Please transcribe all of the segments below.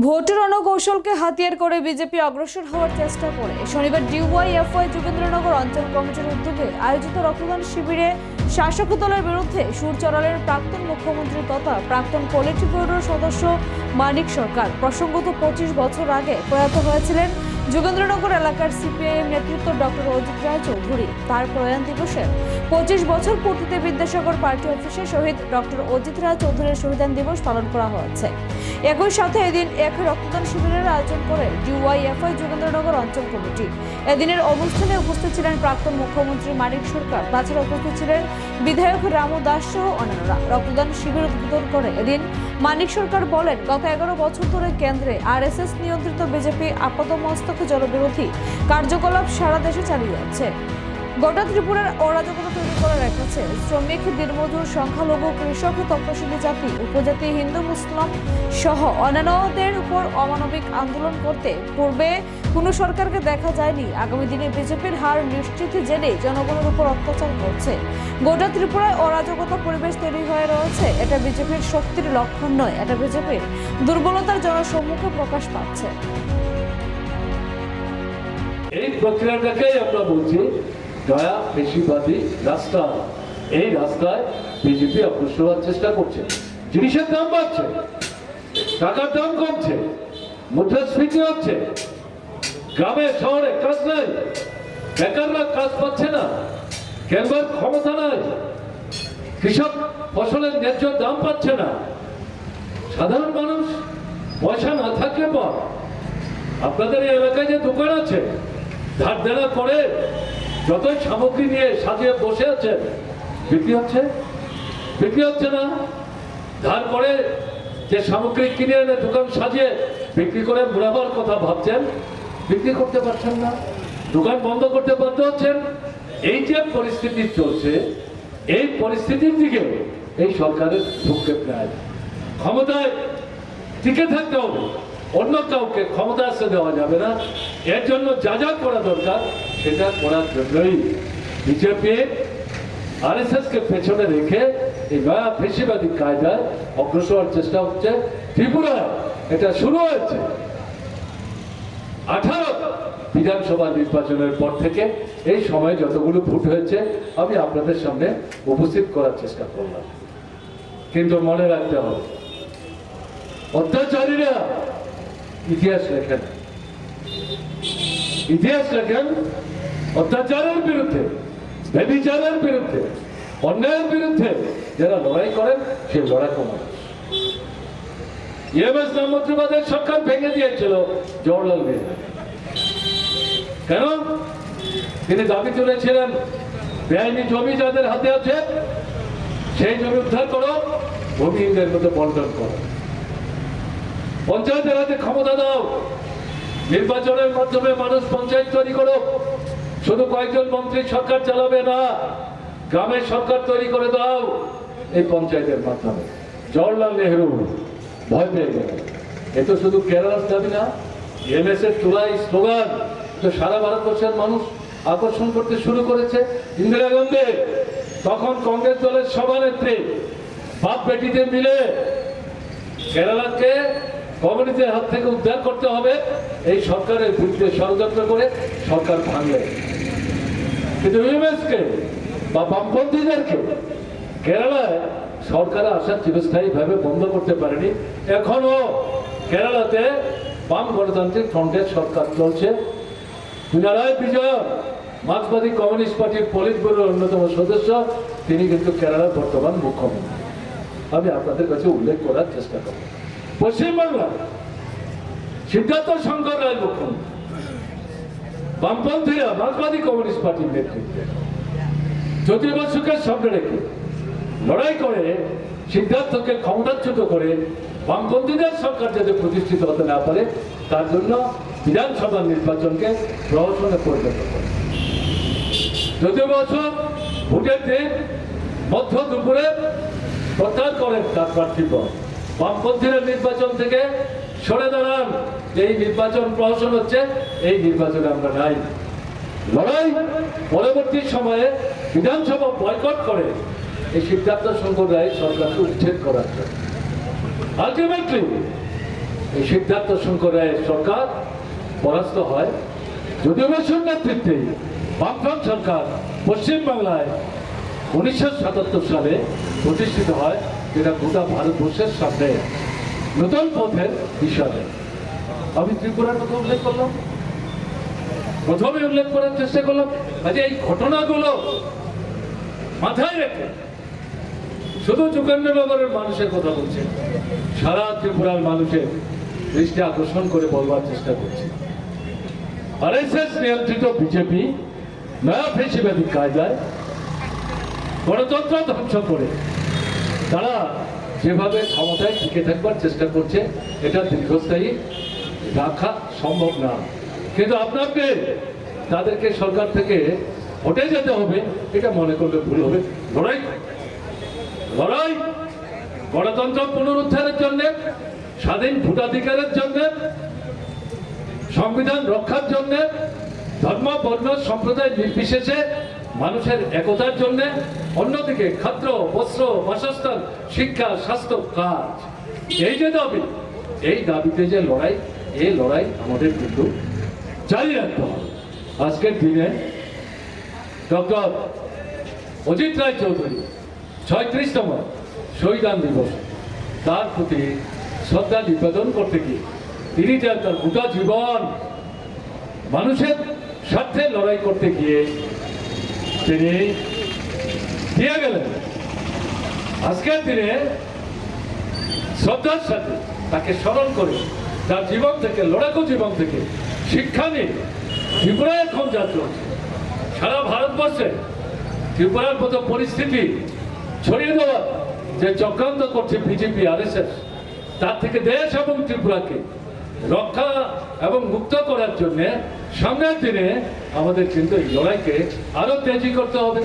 ভোটের রণকৌশলকে হাতিয়ার করে বিজেপি অগ্রসর হওয়ার চেষ্টা করে শনিবার ডিওয়াইএফআই যোগেন্দ্রনগর অঞ্চল কমিটির উদ্যোগে আয়োজিত রক্তদান শিবিরে শাসক দলের বিরুদ্ধে সুর চড়ালেন প্রাক্তন মুখ্যমন্ত্রী তথা প্রাক্তন পলিটি ব্যুরোর সদস্য মানিক সরকার। প্রসঙ্গত 25 বছর আগে প্রয়াত হয়েছিলেন যোগেন্দ্রনগর এলাকার সিপিআইএম নেতৃত্ব ডক্টর অজিত রায় চৌধুরী। তার প্রয়াণ দিবসের 25 বছর পূর্তিতে বিদ্যাসাগর পার্টি অফিসে শহীদ ডক্টর অজিত রায় চৌধুরীর শহীদান দিবস পালন করা হয়েছে। একই সাথে এদিন এক রক্তদান শিবিরের আয়োজন করে ডিওয়াইএফআই যোগেন্দ্রনগর অঞ্চল কমিটি। এদিনের অনুষ্ঠানে উপস্থিত ছিলেন প্রাক্তন মুখ্যমন্ত্রী মানিক সরকার, তাছাড়া উপস্থিত ছিলেন বিধায়ক রামু দাস সহ অন্যান্যরা। রক্তদান শিবির উদ্বোধন করে এদিন মানিক সরকার বলেন, গত 11 বছর ধরে কেন্দ্রে আরএসএস নিয়ন্ত্রিত বিজেপি আপাতমস্তক জনবিরোধী কার্যকলাপ সারা দেশে চালিয়ে যাচ্ছে। গোটা ত্রিপুরার অরাজকতা তৈরি করে রেখেছে। শ্রমিক, দিনমজুর, সংখ্যালঘু, কৃষক, তপশিলি জাতি, উপজাতি, হিন্দু, মুসলিম সহ অন্যান্যদের উপর অমানবিক আন্দোলন করতে পূর্বে কোনো সরকারকে দেখা যায়নি। আগামী দিনে বিজেপির হার নিশ্চিত জেনে জনগণের উপর অত্যাচার করছে। গোটা ত্রিপুরায় অরাজকতা পরিবেশ তৈরি হয়ে রয়েছে। এটা বিজেপির শক্তির লক্ষণ নয়, এটা বিজেপির দুর্বলতার জনসম্মুখে প্রকাশ পাচ্ছে। এই প্রক্রিয়াটাকেই আমরা বলছি দয়া বেশিবাদী রাস্তা। এই রাস্তায় বিজেপি অগ্রসর হওয়ার চেষ্টা করছে। জিনিসের দাম বাড়ছে, টাকার দাম কমছে, মুদ্রাস্ফীতি হচ্ছে, গ্রামে শহরে কাজ নাই, বেকাররা কাজ পাচ্ছে না, কেনবার ক্ষমতা নাই, কৃষক ফসলের ন্যায্য দাম পাচ্ছে না, সাধারণ মানুষ পয়সা না থাকলে পর আপনাদের এই এলাকায় যে দোকান আছে ধার দেনা করে যতই সামগ্রী নিয়ে সাজিয়ে বসে আছেন, বিক্রি হচ্ছে না। ধার করে যে সামগ্রী কিনে এনে দোকান সাজিয়ে বিক্রি করে মুড়াবার কথা ভাবছেন, বিক্রি করতে পারছেন না, দোকান বন্ধ করতে বাধ্য হচ্ছেন। এই যে পরিস্থিতি চলছে, এই পরিস্থিতির দিকে এই সরকারের ভ্রুক্ষেপ নেয়। ক্ষমতায় টিকে থাকতে হবে, অন্য কাউকে ক্ষমতা আসতে দেওয়া যাবে না। এর জন্য যা যা করা দরকার সেটা করার জন্যই বিজেপি আরএসএস কে পেছনে রেখে এই নয়া ফেসিবাদী কায়দায় অগ্রসর হওয়ার চেষ্টা হচ্ছে। ত্রিপুরায় এটা শুরু হয়েছে 18 বিধানসভা নির্বাচনের পর থেকে। এই সময় যতগুলো ভোট হয়েছে আমি আপনাদের সামনে উপস্থিত করার চেষ্টা করলাম, কিন্তু মনে রাখতে হবে অত্যাচারীরা ইতিহাস লেখেন অত্যাচারের বিরুদ্ধে, ব্যভিচারের বিরুদ্ধে, অন্যায়ের বিরুদ্ধে যারা লড়াই করেন সেই লড়াকু মানুষ। ইএমএস নামন্ত্রীবাদের সরকার ভেঙে দিয়েছিল জওহরলাল নেহরু। কেন? তিনি দাবি তুলেছিলেন বেআইনি জমি যাদের হাতে আছে সেই জমি উদ্ধার করো, ভূমিহীনদের মধ্যে বন্টন করো, পঞ্চায়েতের হাতে ক্ষমতা দাও, নির্বাচনের মাধ্যমে মানুষ পঞ্চায়েত তৈরি করো। শুধু কয়েকজন মন্ত্রী সরকার চালাবে না, গ্রামের সরকার তৈরি করে দাও এই পঞ্চায়েতের মাধ্যমে। জওহরলাল নেহরু ভয় পেয়ে গেলেন। এ তো শুধু কেরালার দাবি না, এমএস এর তোলাই স্লোগান তো সারা ভারতবর্ষের মানুষ আকর্ষণ করতে শুরু করেছে। ইন্দিরা গান্ধী তখন কংগ্রেস দলের সভানেত্রী বাপ বেটিতে মিলে কেরালাকে কমিউনিস্টের হাত থেকে উদ্ধার করতে হবে এই সরকারের বিরুদ্ধে ষড়যন্ত্র করে সরকার ভাঙলে। কিন্তু ইউএমএসকে বা বামপন্থীদেরকে কেরালায় সরকারে আসা চিরস্থায়ীভাবে বন্ধ করতে পারেনি। এখনো কেরালাতে বাম গণতান্ত্রিক ফ্রন্টের সরকার চলছে। পিনারাই বিজয়ন মার্ক্সবাদী কমিউনিস্ট পার্টির পলিট ব্যুরোর অন্যতম সদস্য, তিনি কিন্তু কেরালার বর্তমান মুখ্যমন্ত্রী। আমি আপনাদের কাছে উল্লেখ করার চেষ্টা করব। পশ্চিমবাংলা সিদ্ধার্থ শঙ্কর রায় মুখ্যমন্ত্রী, বামপন্থীরা মার্ক্সবাদী কমিউনিস্ট পার্টির নেতৃত্বে জ্যোতি বসুকে সামনে রেখে লড়াই করে সিদ্ধার্থকে ক্ষমতাচ্যুত করে বামপন্থীদের সরকার যাতে প্রতিষ্ঠিত হতে না পারে তার জন্য বিধানসভা নির্বাচনকে প্রহসনে পরিণত করে। জ্যোতি বসু ভোটের দিন মধ্য দুপুরে প্রত্যাহার করেন তার প্রার্থীপদ। বামপন্থীরা নির্বাচন থেকে সরে দাঁড়ান, এই নির্বাচন প্রহসন হচ্ছে, এই নির্বাচনে আমরা নাই। লড়াই পরবর্তী সময়ে বিধানসভা বয়কট করে এই সিদ্ধার্থ শঙ্কর রায় সরকারকে উচ্ছেদ করার জন্য। আলটিমেটলি এই সিদ্ধার্থ শঙ্কর রায়ের সরকার পরাস্ত হয়। যদিও বসুর নেতৃত্বে বামফ্রন্ট সরকার পশ্চিমবাংলায় 1977 সালে প্রতিষ্ঠিত হয়, যেটা গোটা ভারতবর্ষের সামনে নতুন পথের হিসাবে। আমি ত্রিপুরার কথা উল্লেখ করলাম, প্রথমে উল্লেখ করার চেষ্টা করলাম। আজ এই ঘটনাগুলো মাথায় রেখে শুধু যোগেন্দ্রনগরের মানুষের কথা বলছে, সারা ত্রিপুরার মানুষের দৃষ্টি আকর্ষণ করে বলবার চেষ্টা করছে। আরএসএস নিয়ন্ত্রিত বিজেপি নয়া ফেসিবাদী কায়দায় গণতন্ত্র ধ্বংস করে তারা যেভাবে ক্ষমতায় টিকে থাকবার চেষ্টা করছে, এটা দীর্ঘস্থায়ী রাখা সম্ভব না। কিন্তু আপনাকে তাদেরকে সরকার থেকে হটে যেতে হবে, এটা মনে করলে ভুল হবে। লড়াই লড়াই গণতন্ত্র পুনরুদ্ধারের জন্য, স্বাধীন ভোটাধিকারের জন্য, সংবিধান রক্ষার জন্য, ধর্ম বর্ণ সম্প্রদায় নির্বিশেষে মানুষের একতার জন্য, অন্যদিকে খাদ্য বস্ত্র বাসস্থান শিক্ষা স্বাস্থ্য কাজ, এই যে দাবি, এই দাবিতে যে লড়াই, এই লড়াই আমাদের কিন্তু জারি রাখতে হবে। আজকের দিনে ডক্টর অজিত রায় চৌধুরী 36তম শহীদান দিবস, তার প্রতি শ্রদ্ধা নিবেদন করতে গিয়ে তিনি যে তার গোটা জীবন মানুষের স্বার্থে লড়াই করতে গিয়ে তিনি দিয়ে গেলেন, আজকের দিনে শ্রদ্ধার সাথে তাকে স্মরণ করে তার জীবন থেকে, লড়াকু জীবন থেকে শিক্ষা নিয়ে ত্রিপুরায় এখন যা চলছে, সারা ভারতবর্ষে ত্রিপুরার মতো পরিস্থিতি ছড়িয়ে দেওয়ার যে চক্রান্ত করছে বিজেপি আরএসএস, তার থেকে দেশ এবং ত্রিপুরাকে রক্ষা এবং মুক্ত করার জন্য সামনের দিনে আমাদের কিন্তু এই লড়াইকে আরো তেজি করতে হবে,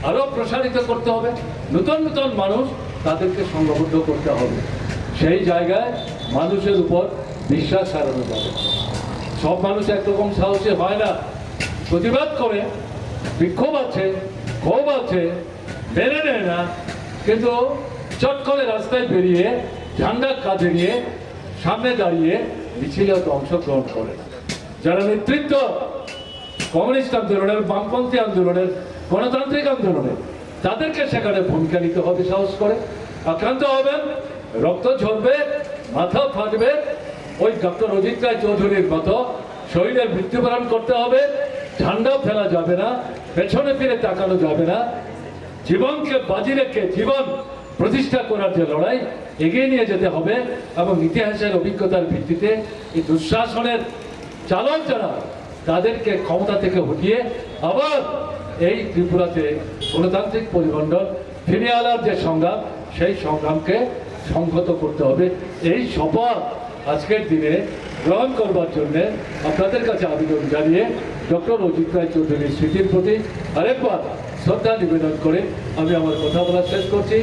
আরো প্রসারিত করতে হবে। নতুন নতুন মানুষ, তাদেরকে সংঘবদ্ধ করতে হবে। সেই জায়গায় মানুষের উপর বিশ্বাস হারানো যাবে। সব মানুষ একরকম সাহসী হয় না, প্রতিবাদ করে, বিক্ষোভ আছে, ক্ষোভ আছে, মেনে নেয় না, কিন্তু চট করে রাস্তায় বেরিয়ে ঝান্ডা কাঁধে নিয়ে সামনে দাঁড়িয়ে মিছিলে অংশগ্রহণ করে না। যারা নেতৃত্ব কমিউনিস্ট আন্দোলনের, বামপন্থী আন্দোলনের, গণতান্ত্রিক আন্দোলনের, তাদেরকে সেখানে ভূমিকা নিতে হবে। সাহস করে আক্রান্ত হবেন, রক্ত ঝরবে, মাথা ফাটবে, ওই ডক্টর অজিত রায় চৌধুরীর মতো শহীদের মৃত্যুবরণ করতে হবে। ঝান্ডা ফেলা যাবে না, পেছনে ফিরে তাকানো যাবে না। জীবনকে বাজি রেখে জীবন প্রতিষ্ঠা করার যে লড়াই, এগিয়ে নিয়ে যেতে হবে। এবং ইতিহাসের অভিজ্ঞতার ভিত্তিতে এই দুঃশাসনের চালক যারা, তাদেরকে ক্ষমতা থেকে হটিয়ে আবার এই ত্রিপুরাতে গণতান্ত্রিক পরিমণ্ডল ফিরিয়ে আনার যে সংগ্রাম, সেই সংগ্রামকে সংহত করতে হবে। এই শপথ আজকের দিনে গ্রহণ করবার জন্য আপনাদের কাছে আবেদন জানিয়ে ডক্টর অজিত রায় চৌধুরীর স্মৃতির প্রতি আরেকবার শ্রদ্ধা নিবেদন করে আমি আমার কথা বলা শেষ করছি।